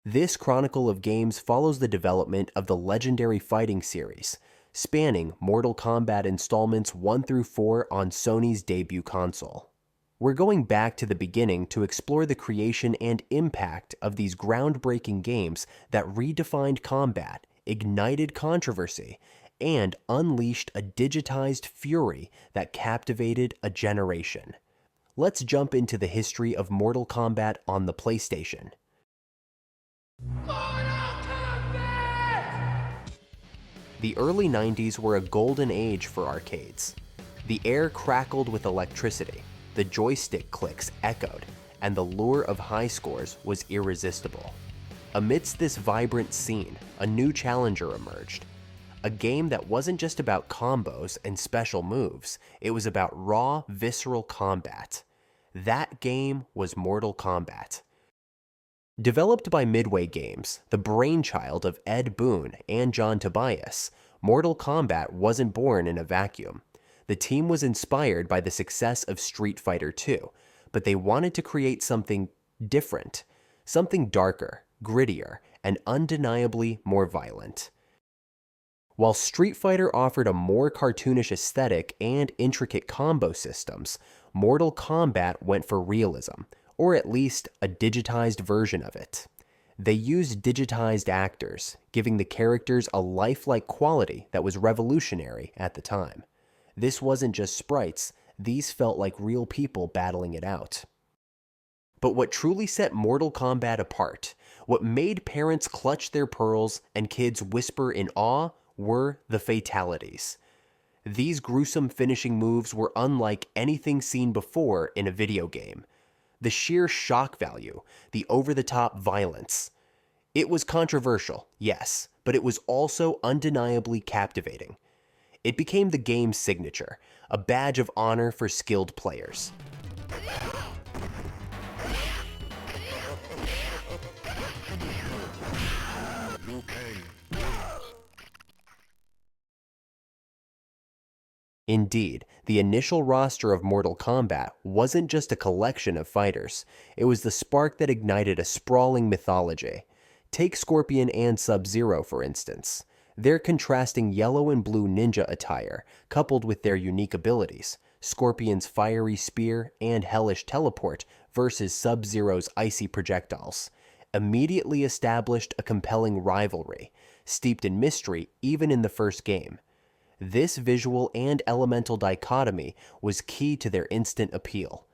This chronicle of games follows the development of the legendary fighting series, spanning Mortal Kombat installments 1 through 4 on Sony's debut console. We're going back to the beginning to explore the creation and impact of these groundbreaking games that redefined combat, ignited controversy, and unleashed a digitized fury that captivated a generation. Let's jump into the history of Mortal Kombat on the PlayStation. The early 90s were a golden age for arcades. The air crackled with electricity, the joystick clicks echoed, and the lure of high scores was irresistible. Amidst this vibrant scene, a new challenger emerged. A game that wasn't just about combos and special moves, it was about raw, visceral combat. That game was Mortal Kombat. Developed by Midway Games, the brainchild of Ed Boon and John Tobias, Mortal Kombat wasn't born in a vacuum. The team was inspired by the success of Street Fighter II, but they wanted to create something different, something darker, grittier, and undeniably more violent. While Street Fighter offered a more cartoonish aesthetic and intricate combo systems, Mortal Kombat went for realism, or at least a digitized version of it. They used digitized actors, giving the characters a lifelike quality that was revolutionary at the time. This wasn't just sprites, these felt like real people battling it out. But what truly set Mortal Kombat apart, what made parents clutch their pearls and kids whisper in awe, were the fatalities. These gruesome finishing moves were unlike anything seen before in a video game. The sheer shock value, the over-the-top violence. It was controversial, yes, but it was also undeniably captivating. It became the game's signature, a badge of honor for skilled players. Indeed, the initial roster of Mortal Kombat wasn't just a collection of fighters, it was the spark that ignited a sprawling mythology. Take Scorpion and Sub-Zero, for instance. Their contrasting yellow and blue ninja attire, coupled with their unique abilities, Scorpion's fiery spear and hellish teleport versus Sub-Zero's icy projectiles, immediately established a compelling rivalry, steeped in mystery even in the first game. This visual and elemental dichotomy was key to their instant appeal.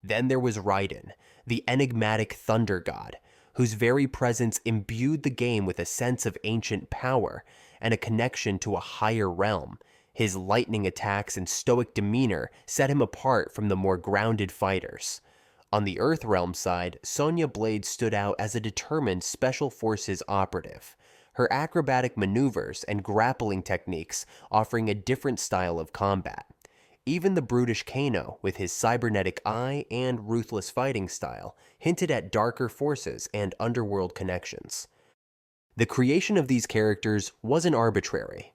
Then there was Raiden, the enigmatic thunder god, whose very presence imbued the game with a sense of ancient power and a connection to a higher realm. His lightning attacks and stoic demeanor set him apart from the more grounded fighters. On the Earthrealm side, Sonya Blade stood out as a determined Special Forces operative, her acrobatic maneuvers and grappling techniques offering a different style of combat. Even the brutish Kano, with his cybernetic eye and ruthless fighting style, hinted at darker forces and underworld connections. The creation of these characters wasn't arbitrary.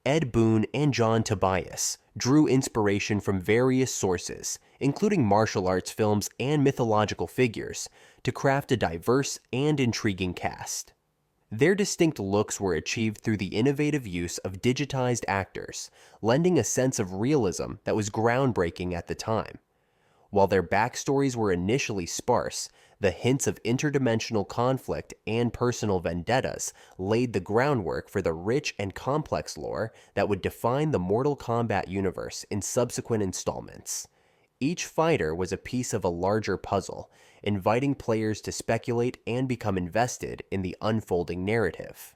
Ed Boon and John Tobias drew inspiration from various sources, including martial arts films and mythological figures, to craft a diverse and intriguing cast. Their distinct looks were achieved through the innovative use of digitized actors, lending a sense of realism that was groundbreaking at the time. While their backstories were initially sparse, the hints of interdimensional conflict and personal vendettas laid the groundwork for the rich and complex lore that would define the Mortal Kombat universe in subsequent installments. Each fighter was a piece of a larger puzzle, inviting players to speculate and become invested in the unfolding narrative.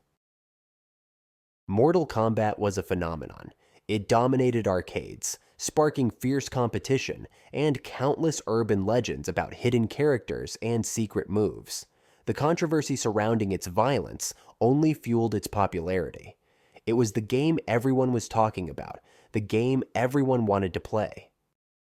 Mortal Kombat was a phenomenon. It dominated arcades, sparking fierce competition and countless urban legends about hidden characters and secret moves. The controversy surrounding its violence only fueled its popularity. It was the game everyone was talking about, the game everyone wanted to play.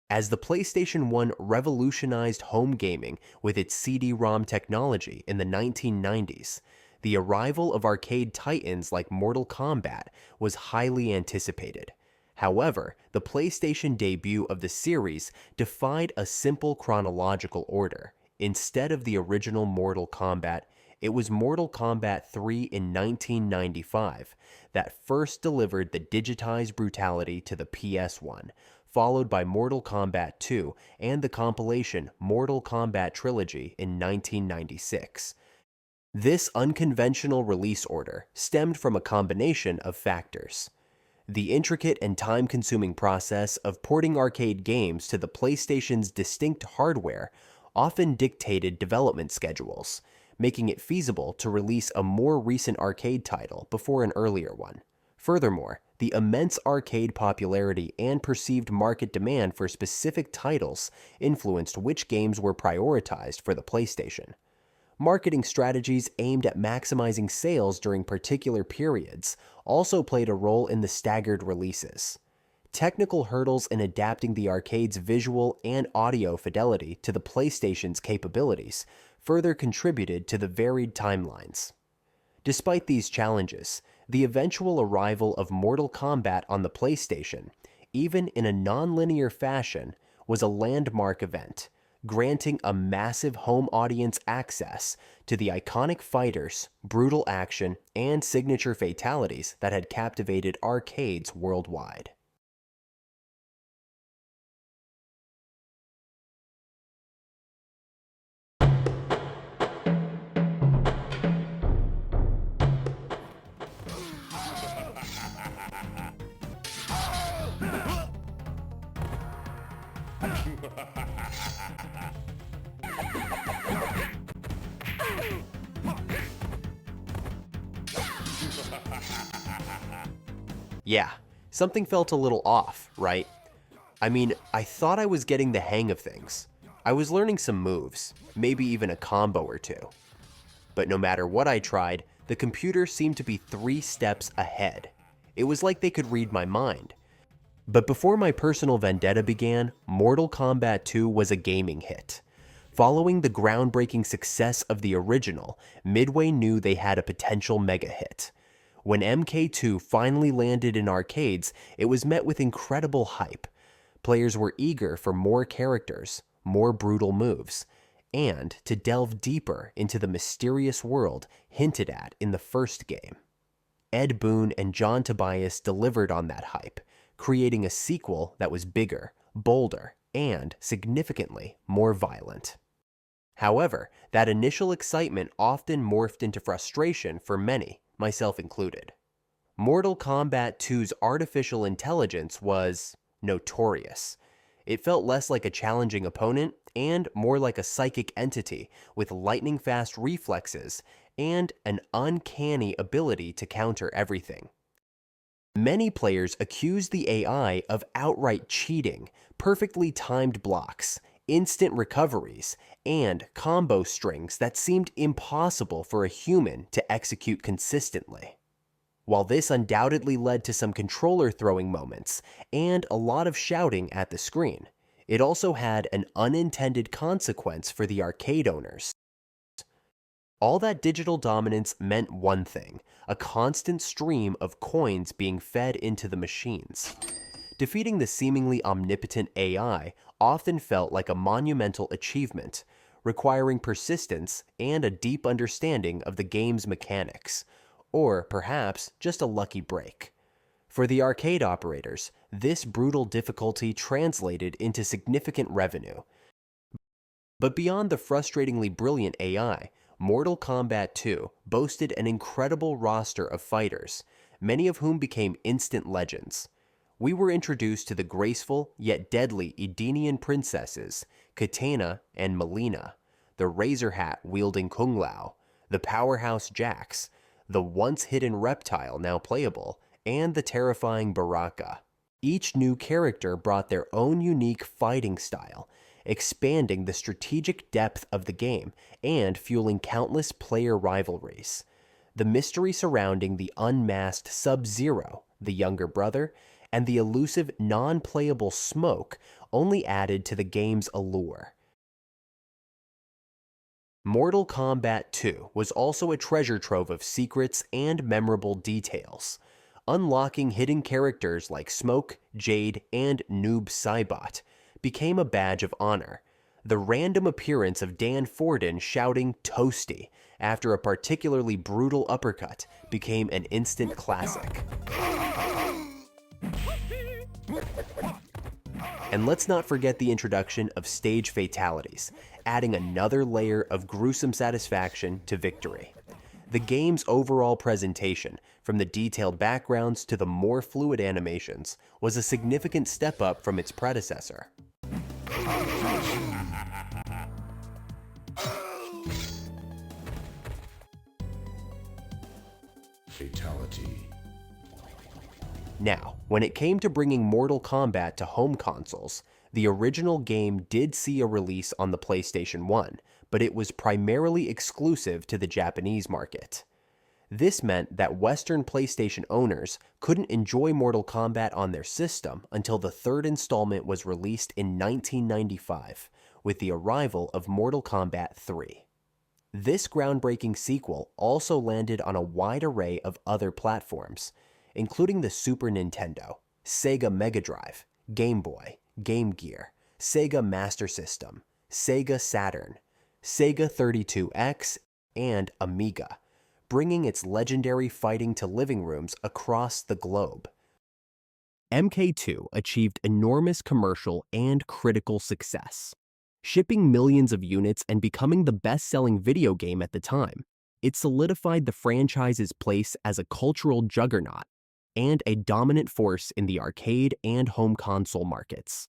As the PlayStation 1 revolutionized home gaming with its CD-ROM technology in the 1990s, the arrival of arcade titans like Mortal Kombat was highly anticipated. However, the PlayStation debut of the series defied a simple chronological order. Instead of the original Mortal Kombat, It was Mortal Kombat 3 in 1995 that first delivered the digitized brutality to the PS1, followed by Mortal Kombat 2 and the compilation Mortal Kombat Trilogy in 1996. This unconventional release order stemmed from a combination of factors. The intricate and time-consuming process of porting arcade games to the PlayStation's distinct hardware often dictated development schedules, making it feasible to release a more recent arcade title before an earlier one. Furthermore, the immense arcade popularity and perceived market demand for specific titles influenced which games were prioritized for the PlayStation. Marketing strategies aimed at maximizing sales during particular periods also played a role in the staggered releases. Technical hurdles in adapting the arcade's visual and audio fidelity to the PlayStation's capabilities further contributed to the varied timelines. Despite these challenges, the eventual arrival of Mortal Kombat on the PlayStation, even in a non-linear fashion, was a landmark event, granting a massive home audience access to the iconic fighters, brutal action, and signature fatalities that had captivated arcades worldwide. Yeah, something felt a little off, right? I mean, I thought I was getting the hang of things. I was learning some moves, maybe even a combo or two. But no matter what I tried, the computer seemed to be 3 steps ahead. It was like they could read my mind. But before my personal vendetta began, Mortal Kombat 2 was a gaming hit. Following the groundbreaking success of the original, Midway knew they had a potential mega hit. When MK2 finally landed in arcades, it was met with incredible hype. Players were eager for more characters, more brutal moves, and to delve deeper into the mysterious world hinted at in the first game. Ed Boon and John Tobias delivered on that hype, creating a sequel that was bigger, bolder, and significantly more violent. However, that initial excitement often morphed into frustration for many, myself included. Mortal Kombat 2's artificial intelligence was notorious. It felt less like a challenging opponent and more like a psychic entity with lightning-fast reflexes and an uncanny ability to counter everything. Many players accused the AI of outright cheating, perfectly timed blocks, instant recoveries, and combo strings that seemed impossible for a human to execute consistently. While this undoubtedly led to some controller throwing moments and a lot of shouting at the screen, it also had an unintended consequence for the arcade owners. All that digital dominance meant one thing: a constant stream of coins being fed into the machines. Defeating the seemingly omnipotent AI often felt like a monumental achievement, requiring persistence and a deep understanding of the game's mechanics, or perhaps just a lucky break. For the arcade operators, this brutal difficulty translated into significant revenue. But beyond the frustratingly brilliant AI, Mortal Kombat 2 boasted an incredible roster of fighters, many of whom became instant legends. We were introduced to the graceful yet deadly Edenian princesses, Katana and Melina, the razor hat wielding Kung Lao, the powerhouse Jax, the once hidden reptile now playable, and the terrifying Baraka. Each new character brought their own unique fighting style, expanding the strategic depth of the game and fueling countless player rivalries. The mystery surrounding the unmasked Sub-Zero, the younger brother, and the elusive non-playable Smoke only added to the game's allure. Mortal Kombat 2 was also a treasure trove of secrets and memorable details. Unlocking hidden characters like Smoke, Jade, and Noob Saibot became a badge of honor. The random appearance of Dan Forden shouting "Toasty" after a particularly brutal uppercut became an instant classic. And let's not forget the introduction of stage fatalities, adding another layer of gruesome satisfaction to victory. The game's overall presentation, from the detailed backgrounds to the more fluid animations, was a significant step up from its predecessor. Fatality. Now, when it came to bringing Mortal Kombat to home consoles, the original game did see a release on the PlayStation 1, but it was primarily exclusive to the Japanese market. This meant that Western PlayStation owners couldn't enjoy Mortal Kombat on their system until the third installment was released in 1995, with the arrival of Mortal Kombat 3. This groundbreaking sequel also landed on a wide array of other platforms, including the Super Nintendo, Sega Mega Drive, Game Boy, Game Gear, Sega Master System, Sega Saturn, Sega 32X, and Amiga, bringing its legendary fighting to living rooms across the globe. MK2 achieved enormous commercial and critical success, shipping millions of units and becoming the best-selling video game at the time. It solidified the franchise's place as a cultural juggernaut and a dominant force in the arcade and home console markets.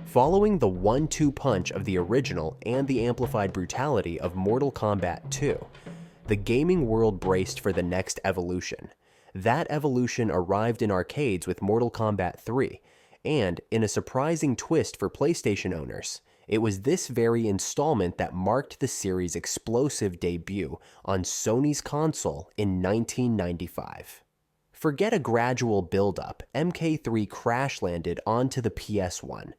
Following the 1-2 punch of the original and the amplified brutality of Mortal Kombat 2, the gaming world braced for the next evolution. That evolution arrived in arcades with Mortal Kombat 3, and in a surprising twist for PlayStation owners, it was this very installment that marked the series' explosive debut on Sony's console in 1995. Forget a gradual build-up, MK3 crash-landed onto the PS1,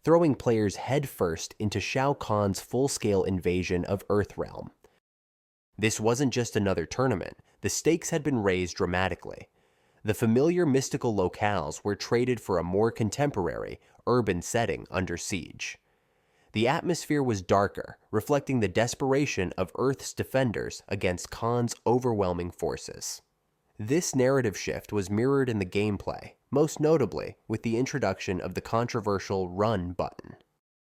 throwing players headfirst into Shao Kahn's full-scale invasion of Earthrealm. This wasn't just another tournament, the stakes had been raised dramatically. The familiar mystical locales were traded for a more contemporary, urban setting under siege. The atmosphere was darker, reflecting the desperation of Earth's defenders against Kahn's overwhelming forces. This narrative shift was mirrored in the gameplay, most notably with the introduction of the controversial Run button.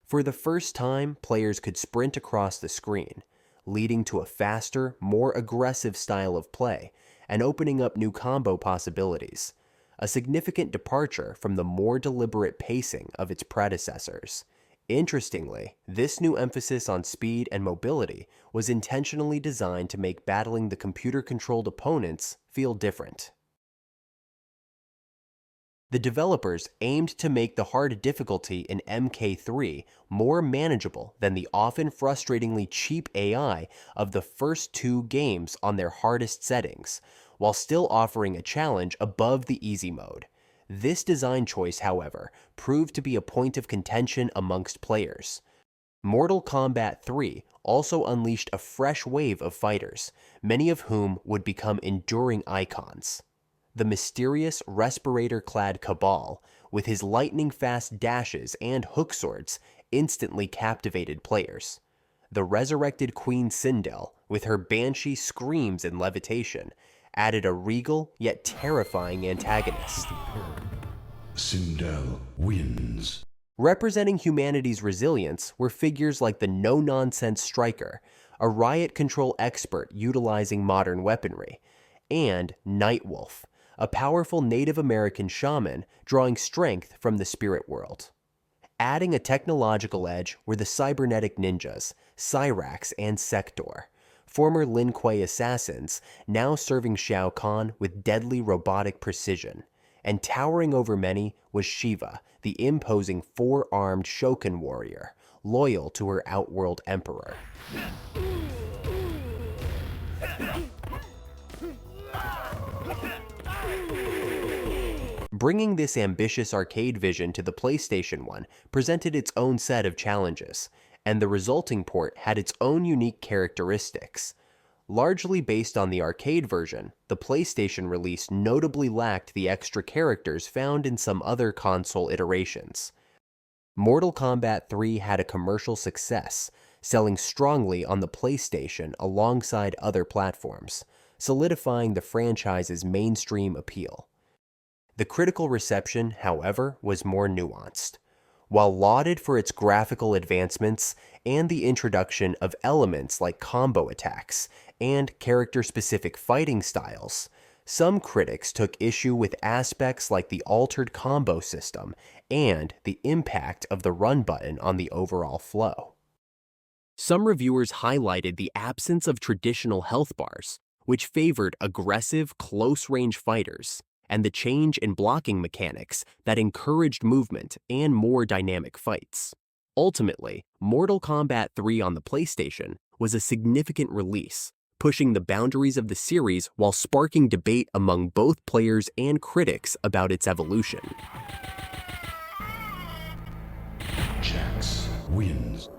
For the first time, players could sprint across the screen, leading to a faster, more aggressive style of play and opening up new combo possibilities, a significant departure from the more deliberate pacing of its predecessors. Interestingly, this new emphasis on speed and mobility was intentionally designed to make battling the computer-controlled opponents feel different. The developers aimed to make the hard difficulty in MK3 more manageable than the often frustratingly cheap AI of the first two games on their hardest settings, while still offering a challenge above the easy mode. This design choice, however, proved to be a point of contention amongst players. Mortal Kombat 3 also unleashed a fresh wave of fighters, many of whom would become enduring icons. The mysterious respirator-clad Cabal, with his lightning-fast dashes and hook swords, instantly captivated players. The resurrected Queen Sindel, with her banshee screams and levitation, added a regal yet terrifying antagonist. Sindel wins. Representing humanity's resilience were figures like the no-nonsense Striker, a riot control expert utilizing modern weaponry, and Nightwolf, a powerful Native American shaman drawing strength from the spirit world. Adding a technological edge were the cybernetic ninjas, Cyrax and Sector, former Lin Kuei assassins now serving Shao Kahn with deadly robotic precision. And towering over many was Shiva, the imposing four-armed Shokan warrior, loyal to her Outworld emperor. Bringing this ambitious arcade vision to the PlayStation 1 presented its own set of challenges, and the resulting port had its own unique characteristics. Largely based on the arcade version, the PlayStation release notably lacked the extra characters found in some other console iterations. Mortal Kombat 3 had a commercial success, selling strongly on the PlayStation alongside other platforms, solidifying the franchise's mainstream appeal. The critical reception, however, was more nuanced. While lauded for its graphical advancements and the introduction of elements like combo attacks and character-specific fighting styles, some critics took issue with aspects like the altered combo system and the impact of the run button on the overall flow. Some reviewers highlighted the absence of traditional health bars, which favored aggressive, close-range fighters, and the change in blocking mechanics that encouraged movement and more dynamic fights. Ultimately, Mortal Kombat 3 on the PlayStation was a significant release, pushing the boundaries of the series while sparking debate among both players and critics about its evolution. Jax wins.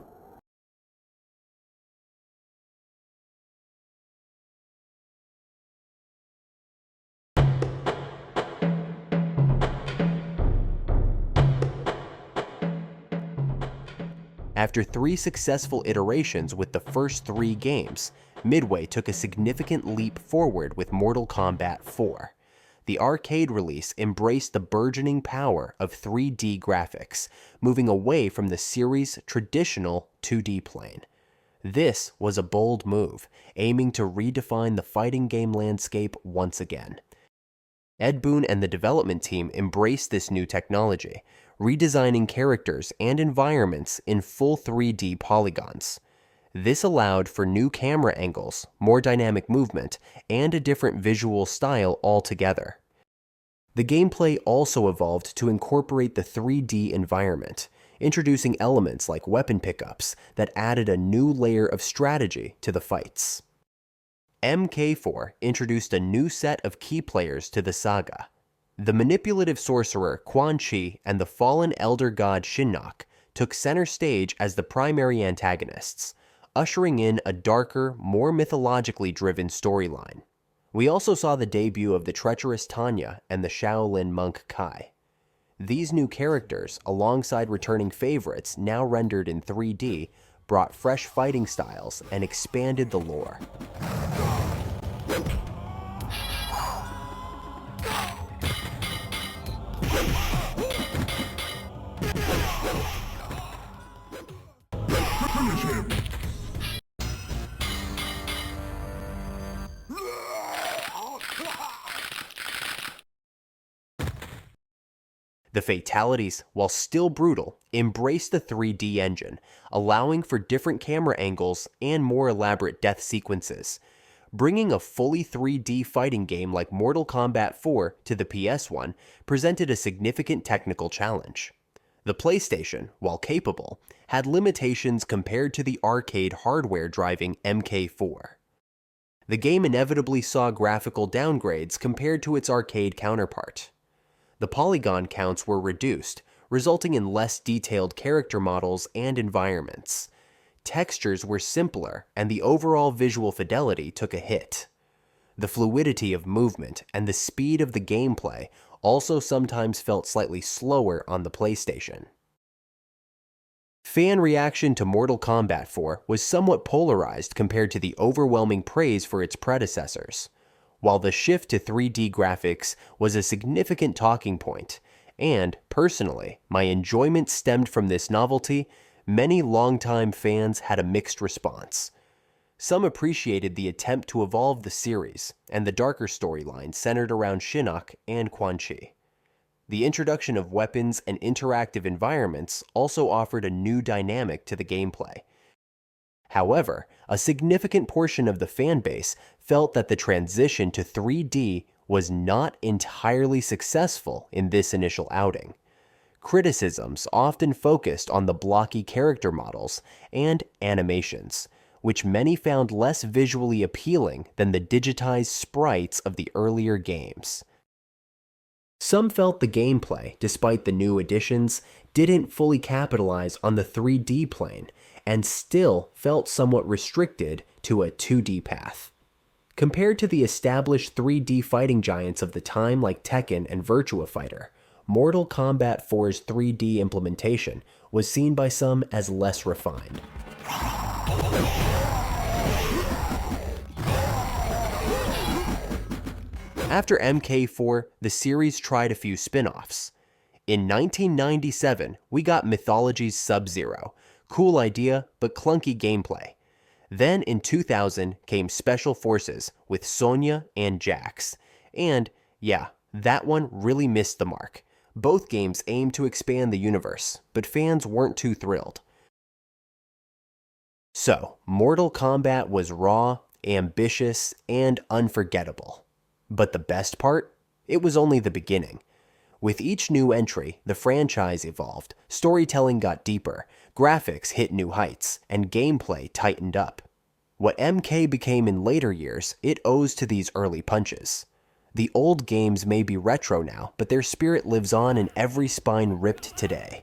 After 3 successful iterations with the first 3 games, Midway took a significant leap forward with Mortal Kombat 4. The arcade release embraced the burgeoning power of 3D graphics, moving away from the series' traditional 2D plane. This was a bold move, aiming to redefine the fighting game landscape once again. Ed Boon and the development team embraced this new technology, redesigning characters and environments in full 3D polygons. This allowed for new camera angles, more dynamic movement, and a different visual style altogether. The gameplay also evolved to incorporate the 3D environment, introducing elements like weapon pickups that added a new layer of strategy to the fights. MK4 introduced a new set of key players to the saga. The manipulative sorcerer Quan Chi and the fallen elder god Shinnok took center stage as the primary antagonists, ushering in a darker, more mythologically driven storyline. We also saw the debut of the treacherous Tanya and the Shaolin monk Kai. These new characters, alongside returning favorites now rendered in 3D, brought fresh fighting styles and expanded the lore. The Fatalities, while still brutal, embraced the 3D engine, allowing for different camera angles and more elaborate death sequences. Bringing a fully 3D fighting game like Mortal Kombat 4 to the PS1 presented a significant technical challenge. The PlayStation, while capable, had limitations compared to the arcade hardware driving MK4. The game inevitably saw graphical downgrades compared to its arcade counterpart. The polygon counts were reduced, resulting in less detailed character models and environments. Textures were simpler, and the overall visual fidelity took a hit. The fluidity of movement and the speed of the gameplay also sometimes felt slightly slower on the PlayStation. Fan reaction to Mortal Kombat 4 was somewhat polarized compared to the overwhelming praise for its predecessors. While the shift to 3D graphics was a significant talking point, and, personally, my enjoyment stemmed from this novelty, many longtime fans had a mixed response. Some appreciated the attempt to evolve the series and the darker storyline centered around Shinnok and Quan Chi. The introduction of weapons and interactive environments also offered a new dynamic to the gameplay. However, a significant portion of the fanbase felt that the transition to 3D was not entirely successful in this initial outing. Criticisms often focused on the blocky character models and animations, which many found less visually appealing than the digitized sprites of the earlier games. Some felt the gameplay, despite the new additions, didn't fully capitalize on the 3D plane and still felt somewhat restricted to a 2D path. Compared to the established 3D fighting giants of the time like Tekken and Virtua Fighter, Mortal Kombat 4's 3D implementation was seen by some as less refined. After MK4, the series tried a few spin-offs. In 1997, we got Mythology's Sub-Zero. Cool idea, but clunky gameplay. Then in 2000 came Special Forces with Sonya and Jax. And yeah, that one really missed the mark. Both games aimed to expand the universe, but fans weren't too thrilled. So, Mortal Kombat was raw, ambitious, and unforgettable. But the best part? It was only the beginning. With each new entry, the franchise evolved, storytelling got deeper, graphics hit new heights, and gameplay tightened up. What MK became in later years, it owes to these early punches. The old games may be retro now, but their spirit lives on in every spine ripped today.